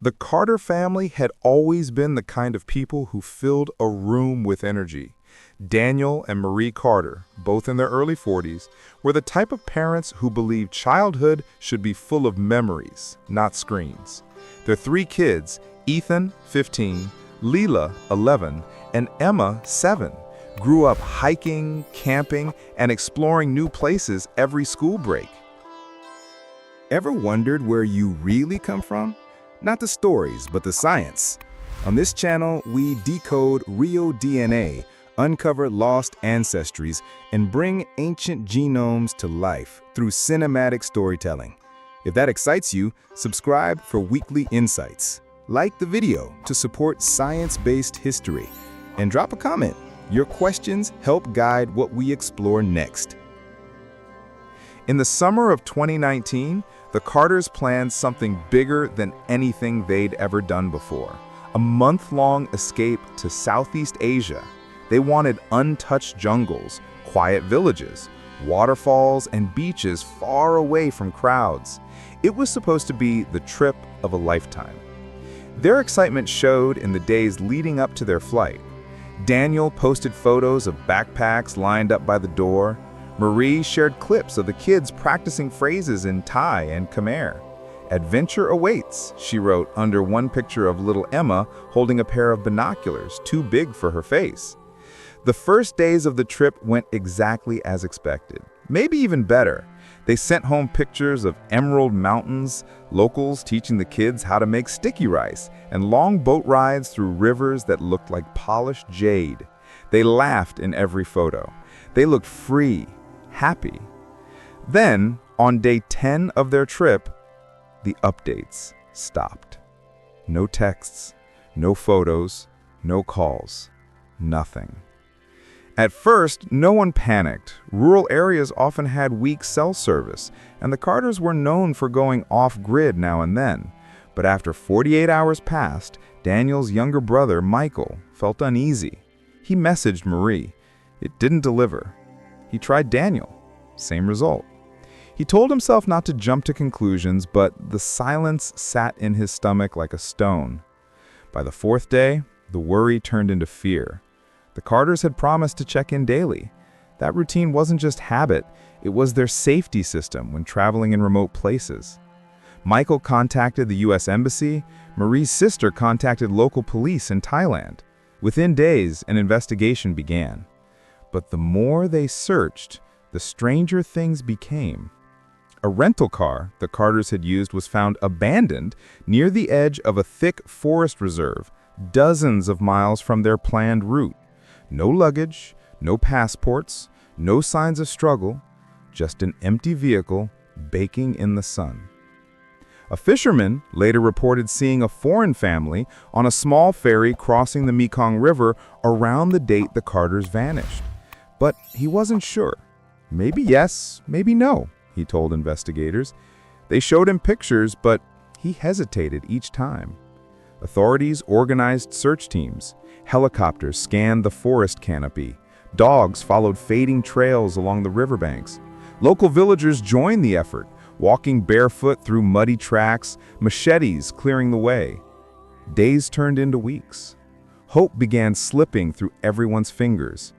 The Carter family had always been the kind of people who filled a room with energy. Daniel and Marie Carter, both in their early 40s, were the type of parents who believed childhood should be full of memories, not screens. Their three kids, Ethan, 15, Lila, 11, and Emma, 7, grew up hiking, camping, and exploring new places every school break. Ever wondered where you really come from? Not the stories, but the science. On this channel, we decode real DNA, uncover lost ancestries, and bring ancient genomes to life through cinematic storytelling. If that excites you, subscribe for weekly insights. Like the video to support science-based history, and drop a comment. Your questions help guide what we explore next. In the summer of 2019, the Carters planned something bigger than anything they'd ever done before. A month-long escape to Southeast Asia. They wanted untouched jungles, quiet villages, waterfalls, and beaches far away from crowds. It was supposed to be the trip of a lifetime. Their excitement showed in the days leading up to their flight. Daniel posted photos of backpacks lined up by the door. Marie shared clips of the kids practicing phrases in Thai and Khmer. "Adventure awaits," she wrote under one picture of little Emma holding a pair of binoculars too big for her face. The first days of the trip went exactly as expected, maybe even better. They sent home pictures of emerald mountains, locals teaching the kids how to make sticky rice, and long boat rides through rivers that looked like polished jade. They laughed in every photo. They looked free, happy. Then, on day 10 of their trip, the updates stopped. No texts, no photos, no calls, nothing. At first, no one panicked. Rural areas often had weak cell service, and the Carters were known for going off-grid now and then. But after 48 hours passed, Daniel's younger brother, Michael, felt uneasy. He messaged Marie. It didn't deliver. He tried Daniel. Same result. He told himself not to jump to conclusions, but the silence sat in his stomach like a stone. By the fourth day, the worry turned into fear. The Carters had promised to check in daily. That routine wasn't just habit, it was their safety system when traveling in remote places. Michael contacted the U.S. Embassy. Marie's sister contacted local police in Thailand. Within days, an investigation began. But the more they searched, the stranger things became. A rental car the Carters had used was found abandoned near the edge of a thick forest reserve, dozens of miles from their planned route. No luggage, no passports, no signs of struggle, just an empty vehicle baking in the sun. A fisherman later reported seeing a foreign family on a small ferry crossing the Mekong River around the date the Carters vanished. But he wasn't sure. Maybe yes, maybe no, he told investigators. They showed him pictures, but he hesitated each time. Authorities organized search teams. Helicopters scanned the forest canopy. Dogs followed fading trails along the riverbanks. Local villagers joined the effort, walking barefoot through muddy tracks, machetes clearing the way. Days turned into weeks. Hope began slipping through everyone's fingers.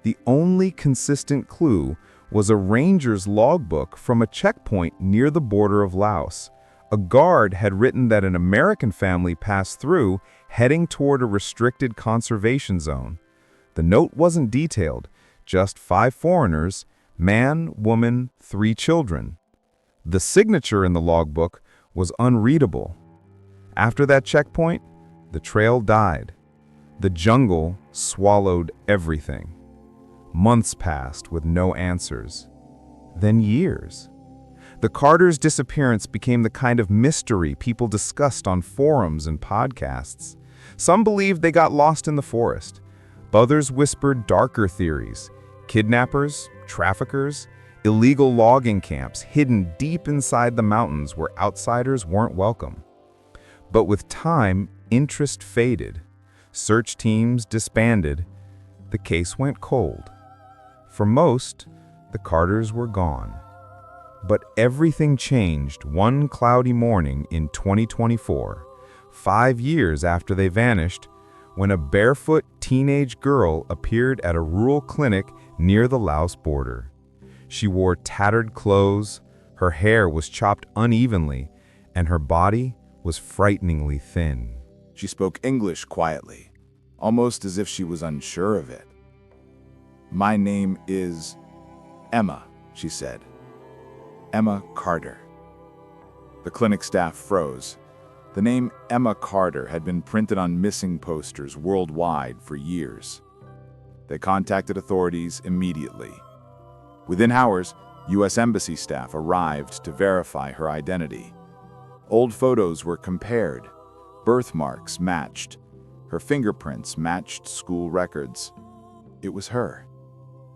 The only consistent clue was a ranger's logbook from a checkpoint near the border of Laos. A guard had written that an American family passed through, heading toward a restricted conservation zone. The note wasn't detailed, just 5 foreigners, man, woman, 3 children. The signature in the logbook was unreadable. After that checkpoint, the trail died. The jungle swallowed everything. Months passed with no answers. Then years. The Carters' disappearance became the kind of mystery people discussed on forums and podcasts. Some believed they got lost in the forest. Others whispered darker theories: kidnappers, traffickers, illegal logging camps hidden deep inside the mountains where outsiders weren't welcome. But with time, interest faded. Search teams disbanded. The case went cold. For most, the Carters were gone. But everything changed one cloudy morning in 2024. 5 years after they vanished, when a barefoot teenage girl appeared at a rural clinic near the Laos border. She wore tattered clothes, her hair was chopped unevenly, and her body was frighteningly thin. She spoke English quietly, almost as if she was unsure of it. "My name is Emma," she said. "Emma Carter." The clinic staff froze. The name Emma Carter had been printed on missing posters worldwide for years. They contacted authorities immediately. Within hours, U.S. Embassy staff arrived to verify her identity. Old photos were compared. Birthmarks matched. Her fingerprints matched school records. It was her.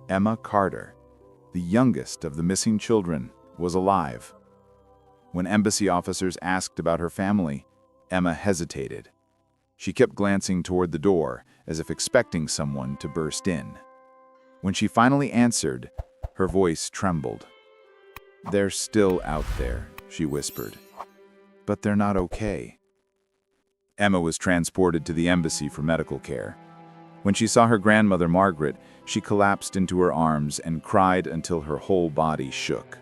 Emma Carter, the youngest of the missing children, was alive. When embassy officers asked about her family, Emma hesitated. She kept glancing toward the door, as if expecting someone to burst in. When she finally answered, her voice trembled. "They're still out there," she whispered. "But they're not okay." Emma was transported to the embassy for medical care. When she saw her grandmother Margaret, she collapsed into her arms and cried until her whole body shook.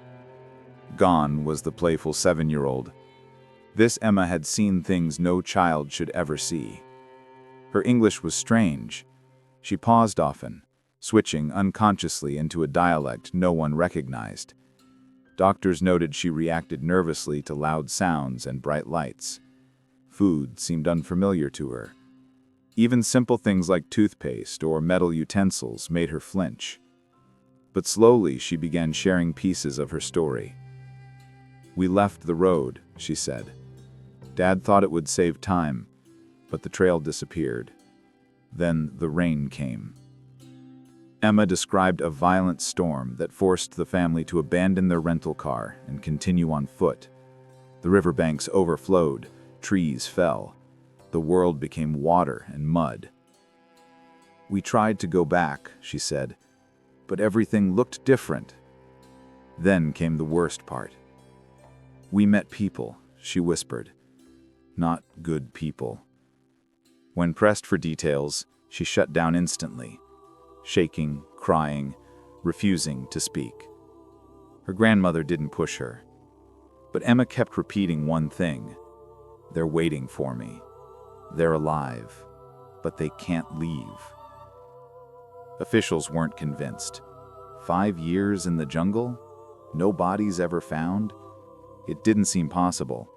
Gone was the playful 7-year-old. This Emma had seen things no child should ever see. Her English was strange. She paused often, switching unconsciously into a dialect no one recognized. Doctors noted she reacted nervously to loud sounds and bright lights. Food seemed unfamiliar to her. Even simple things like toothpaste or metal utensils made her flinch. But slowly she began sharing pieces of her story. "We left the road," she said. "Dad thought it would save time, but the trail disappeared. Then the rain came." Emma described a violent storm that forced the family to abandon their rental car and continue on foot. The riverbanks overflowed, trees fell. The world became water and mud. "We tried to go back," she said, "but everything looked different." Then came the worst part. "We met people," she whispered. "Not good people." When pressed for details, she shut down instantly, shaking, crying, refusing to speak. Her grandmother didn't push her. But Emma kept repeating one thing: "They're waiting for me. They're alive, but they can't leave." Officials weren't convinced. 5 years in the jungle? No bodies ever found? It didn't seem possible.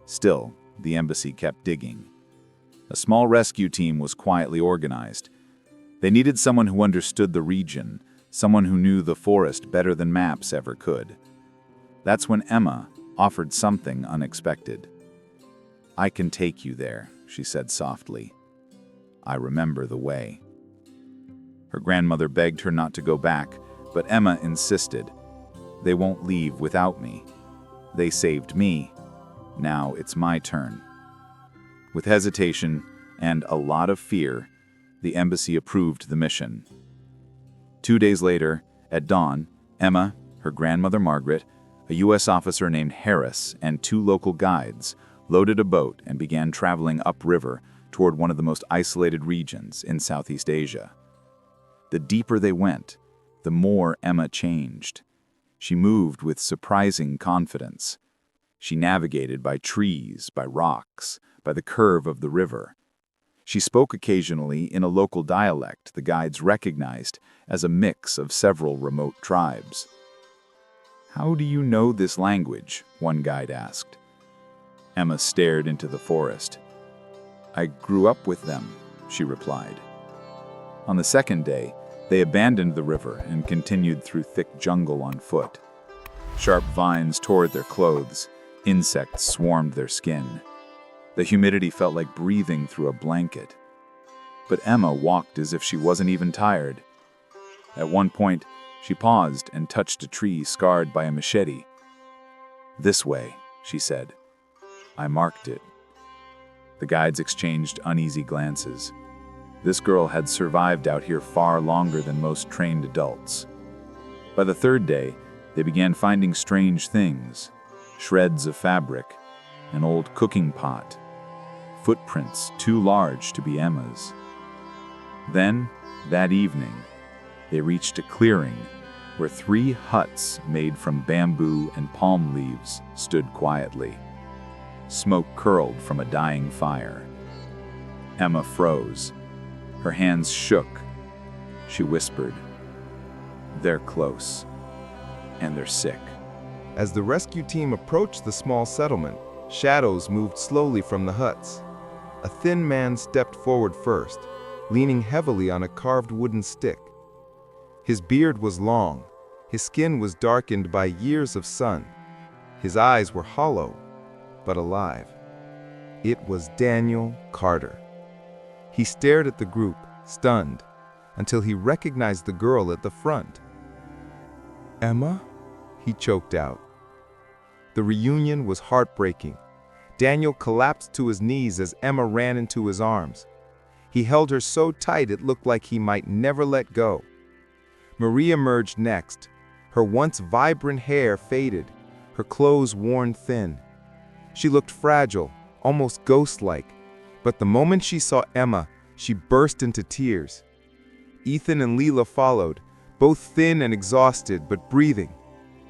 Still, the embassy kept digging. A small rescue team was quietly organized. They needed someone who understood the region, someone who knew the forest better than maps ever could. That's when Emma offered something unexpected. "I can take you there," she said softly. "I remember the way." Her grandmother begged her not to go back, but Emma insisted. "They won't leave without me. They saved me. Now it's my turn." With hesitation and a lot of fear, the embassy approved the mission. 2 days later, at dawn, Emma, her grandmother Margaret, a U.S. officer named Harris, and 2 local guides loaded a boat and began traveling upriver toward one of the most isolated regions in Southeast Asia. The deeper they went, the more Emma changed. She moved with surprising confidence. She navigated by trees, by rocks, by the curve of the river. She spoke occasionally in a local dialect the guides recognized as a mix of several remote tribes. "How do you know this language?" one guide asked. Emma stared into the forest. "I grew up with them," she replied. On the second day, they abandoned the river and continued through thick jungle on foot. Sharp vines tore at their clothes. Insects swarmed their skin. The humidity felt like breathing through a blanket. But Emma walked as if she wasn't even tired. At one point, she paused and touched a tree scarred by a machete. "This way," she said. "I marked it." The guides exchanged uneasy glances. This girl had survived out here far longer than most trained adults. By the third day, they began finding strange things: shreds of fabric, an old cooking pot, footprints too large to be Emma's. Then, that evening, they reached a clearing where 3 huts made from bamboo and palm leaves stood quietly. Smoke curled from a dying fire. Emma froze. Her hands shook. She whispered, "They're close, and they're sick." As the rescue team approached the small settlement, shadows moved slowly from the huts. A thin man stepped forward first, leaning heavily on a carved wooden stick. His beard was long. His skin was darkened by years of sun. His eyes were hollow, but alive. It was Daniel Carter. He stared at the group, stunned, until he recognized the girl at the front. "Emma?" he choked out. The reunion was heartbreaking. Daniel collapsed to his knees as Emma ran into his arms. He held her so tight it looked like he might never let go. Marie emerged next. Her once vibrant hair faded, her clothes worn thin. She looked fragile, almost ghost-like, but the moment she saw Emma, she burst into tears. Ethan and Lila followed, both thin and exhausted, but breathing.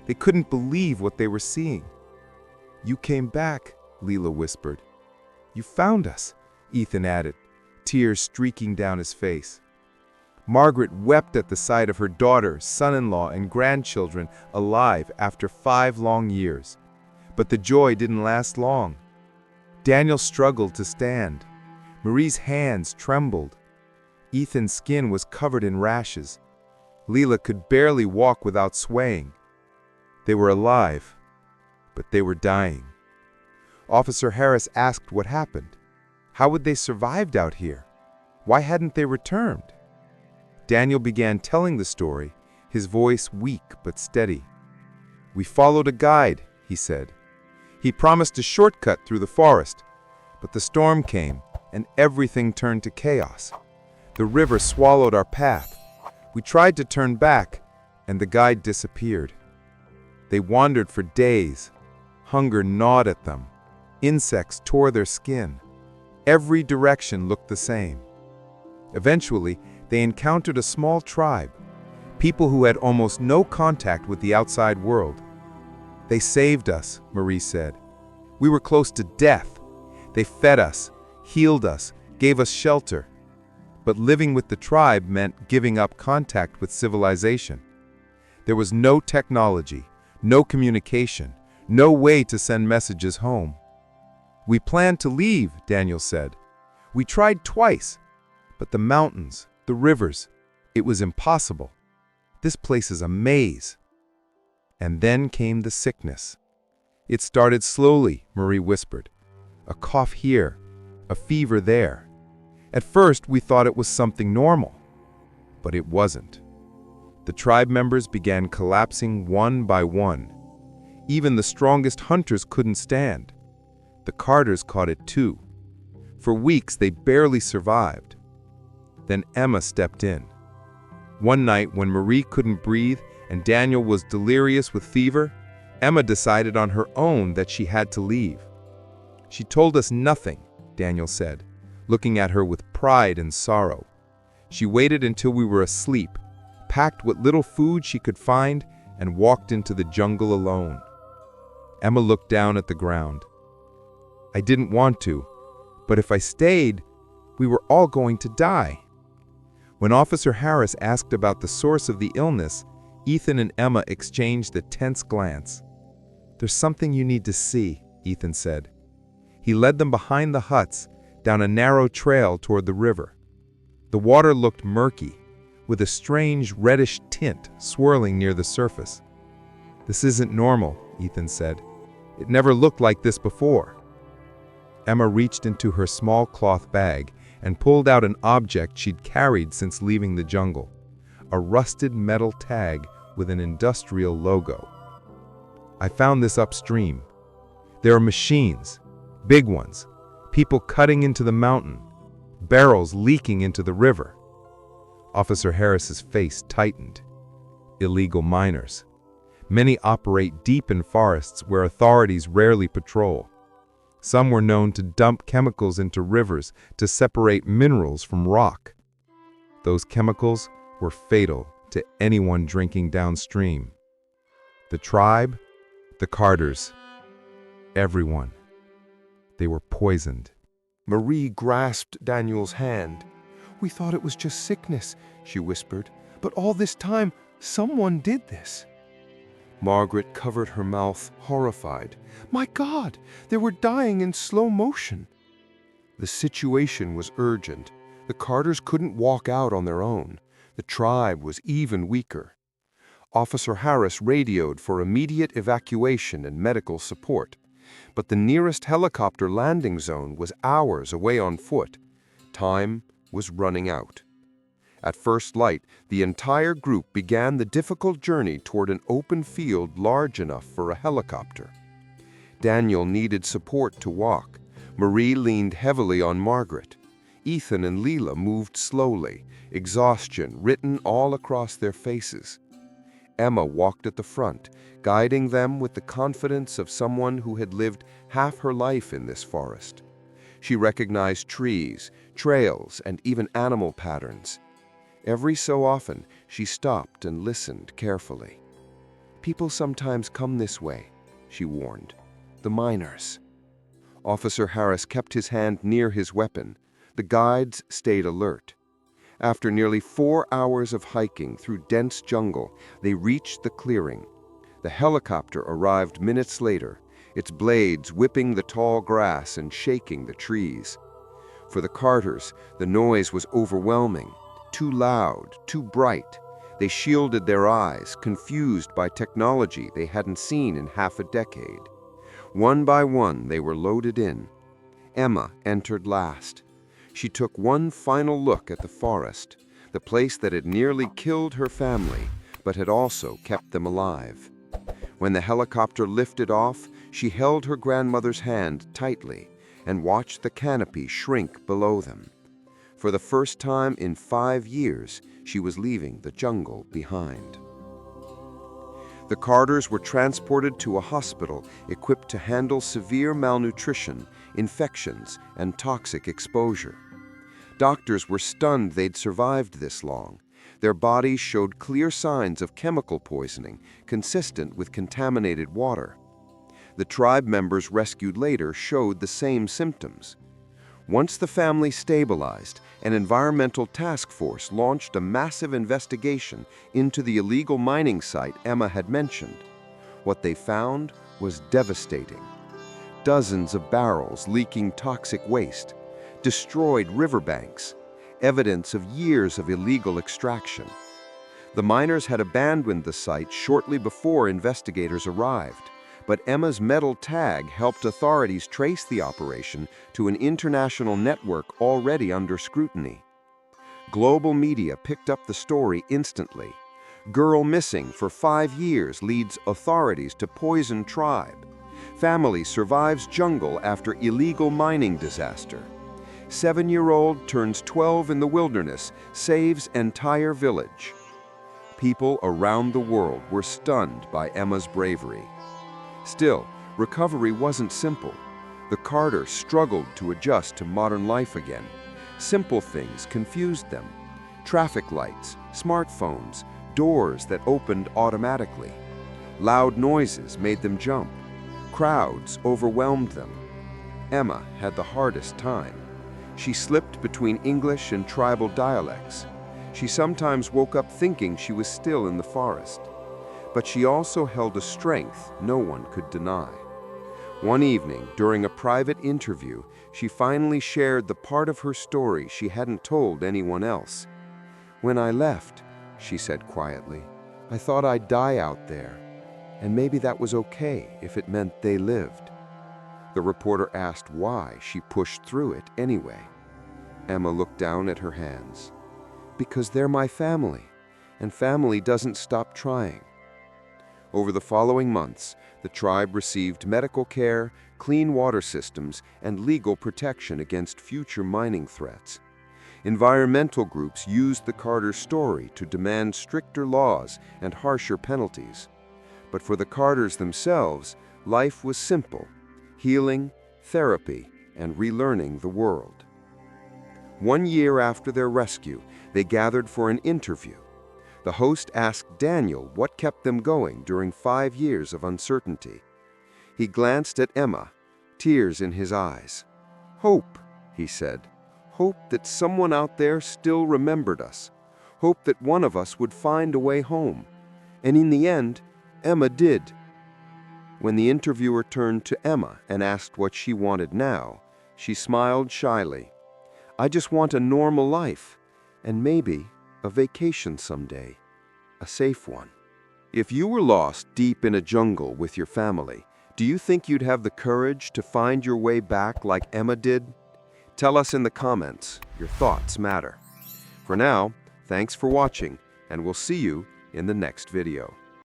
They couldn't believe what they were seeing. "You came back," Lila whispered. "You found us," Ethan added, tears streaking down his face. Margaret wept at the sight of her daughter, son-in-law, and grandchildren alive after 5 long years. But the joy didn't last long. Daniel struggled to stand. Marie's hands trembled. Ethan's skin was covered in rashes. Lila could barely walk without swaying. They were alive, but they were dying. Officer Harris asked what happened. How had they survived out here? Why hadn't they returned? Daniel began telling the story, his voice weak but steady. "We followed a guide," he said. "He promised a shortcut through the forest, but the storm came and everything turned to chaos. The river swallowed our path. We tried to turn back, and the guide disappeared. They wandered for days. Hunger gnawed at them. Insects tore their skin. Every direction looked the same. Eventually, they encountered a small tribe, people who had almost no contact with the outside world. They saved us," Marie said. "We were close to death. They fed us, healed us, gave us shelter. But living with the tribe meant giving up contact with civilization. There was no technology, no communication, no way to send messages home. We planned to leave," Daniel said. "We tried twice, but the mountains, the rivers, it was impossible. This place is a maze." And then came the sickness. "It started slowly," Marie whispered. "A cough here, a fever there. At first, we thought it was something normal, but it wasn't. The tribe members began collapsing one by one. Even the strongest hunters couldn't stand. The Carters caught it too. For weeks, they barely survived. Then Emma stepped in. One night, when Marie couldn't breathe and Daniel was delirious with fever, Emma decided on her own that she had to leave. "She told us nothing," Daniel said, looking at her with pride and sorrow. "She waited until we were asleep, packed what little food she could find, and walked into the jungle alone." Emma looked down at the ground. "I didn't want to, but if I stayed, we were all going to die." When Officer Harris asked about the source of the illness, Ethan and Emma exchanged a tense glance. "There's something you need to see," Ethan said. He led them behind the huts, down a narrow trail toward the river. The water looked murky, with a strange reddish tint swirling near the surface. "This isn't normal," Ethan said. "It never looked like this before." Emma reached into her small cloth bag and pulled out an object she'd carried since leaving the jungle, a rusted metal tag with an industrial logo. "I found this upstream. There are machines, big ones, people cutting into the mountain, barrels leaking into the river." Officer Harris's face tightened. "Illegal miners. Many operate deep in forests where authorities rarely patrol. Some were known to dump chemicals into rivers to separate minerals from rock. Those chemicals were fatal to anyone drinking downstream. The tribe, the Carters, everyone. They were poisoned. Marie grasped Daniel's hand. "We thought it was just sickness," she whispered. "But all this time, someone did this." Margaret covered her mouth, horrified. "My God, they were dying in slow motion." The situation was urgent. The Carters couldn't walk out on their own. The tribe was even weaker. Officer Harris radioed for immediate evacuation and medical support. But the nearest helicopter landing zone was hours away on foot. Time was running out. At first light, the entire group began the difficult journey toward an open field large enough for a helicopter. Daniel needed support to walk. Marie leaned heavily on Margaret. Ethan and Lila moved slowly, exhaustion written all across their faces. Emma walked at the front, guiding them with the confidence of someone who had lived half her life in this forest. She recognized trees, trails, and even animal patterns. Every so often, she stopped and listened carefully. "People sometimes come this way," she warned. "The miners." Officer Harris kept his hand near his weapon. The guides stayed alert. After nearly 4 hours of hiking through dense jungle, they reached the clearing. The helicopter arrived minutes later, its blades whipping the tall grass and shaking the trees. For the Carters, the noise was overwhelming, too loud, too bright. They shielded their eyes, confused by technology they hadn't seen in half a decade. One by one, they were loaded in. Emma entered last. She took one final look at the forest, the place that had nearly killed her family, but had also kept them alive. When the helicopter lifted off, she held her grandmother's hand tightly and watched the canopy shrink below them. For the first time in 5 years, she was leaving the jungle behind. The Carters were transported to a hospital equipped to handle severe malnutrition, infections, and toxic exposure. Doctors were stunned they'd survived this long. Their bodies showed clear signs of chemical poisoning, consistent with contaminated water. The tribe members rescued later showed the same symptoms. Once the family stabilized, an environmental task force launched a massive investigation into the illegal mining site Emma had mentioned. What they found was devastating. Dozens of barrels leaking toxic waste, destroyed riverbanks, evidence of years of illegal extraction. The miners had abandoned the site shortly before investigators arrived, but Emma's metal tag helped authorities trace the operation to an international network already under scrutiny. Global media picked up the story instantly. Girl missing for 5 years leads authorities to poison tribe. Family survives jungle after illegal mining disaster. 7-year-old turns 12 in the wilderness, saves entire village. People around the world were stunned by Emma's bravery. Still, recovery wasn't simple. The Carters struggled to adjust to modern life again. Simple things confused them. Traffic lights, smartphones, doors that opened automatically. Loud noises made them jump. Crowds overwhelmed them. Emma had the hardest time. She slipped between English and tribal dialects. She sometimes woke up thinking she was still in the forest. But she also held a strength no one could deny. One evening, during a private interview, she finally shared the part of her story she hadn't told anyone else. "When I left," she said quietly, "I thought I'd die out there, and maybe that was okay if it meant they lived." The reporter asked why she pushed through it anyway. Emma looked down at her hands. "Because they're my family, and family doesn't stop trying." Over the following months, the tribe received medical care, clean water systems, and legal protection against future mining threats. Environmental groups used the Carter story to demand stricter laws and harsher penalties. But for the Carters themselves, life was simple: healing, therapy, and relearning the world. 1 year after their rescue, they gathered for an interview. The host asked Daniel what kept them going during 5 years of uncertainty. He glanced at Emma, tears in his eyes. "Hope," he said. "Hope that someone out there still remembered us. Hope that one of us would find a way home." And in the end, Emma did. When the interviewer turned to Emma and asked what she wanted now, she smiled shyly. "I just want a normal life, and maybe a vacation someday, a safe one." If you were lost deep in a jungle with your family, do you think you'd have the courage to find your way back like Emma did? Tell us in the comments. Your thoughts matter. For now, thanks for watching, and we'll see you in the next video.